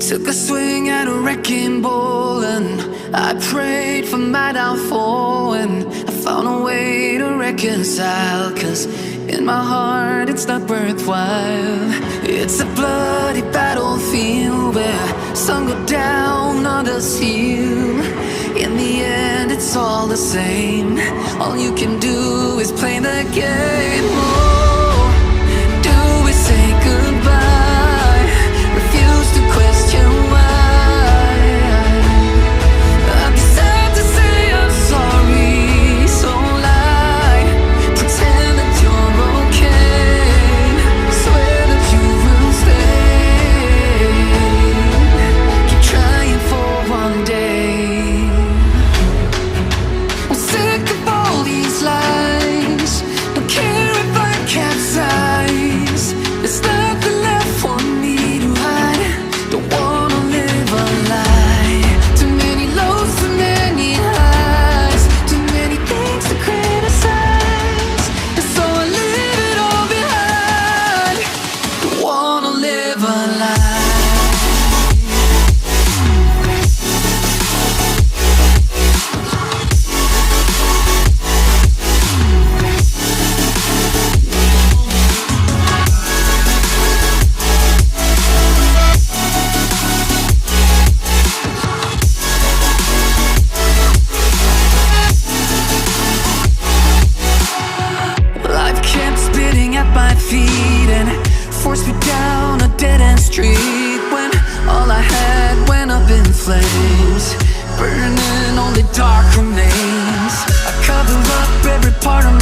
Took a swing at a wrecking ball, and I prayed for my downfall, and I found a way to reconcile, 'cause in my heart it's not worthwhile. It's a bloody battlefield where some go down, others heal. In the end it's all the same. All you can do is play the game. Oh, do we say goodbye? Refuse to question why. I'd be sad to say I'm sorry, so lie, pretend that you're okay, swear that you will stay, keep trying for one day. I'm sick of all these lies, don't care if I capsize. There's nothing left for me to hide, don't wanna live a lie. Too many lows, too many highs, too many things to criticize, and so I leave it all behind. Don't wanna live a lie. Life kept spitting at my feet and forced me down a dead-end street, when all I had went up in flames, burning only dark remains. I cover up every part of my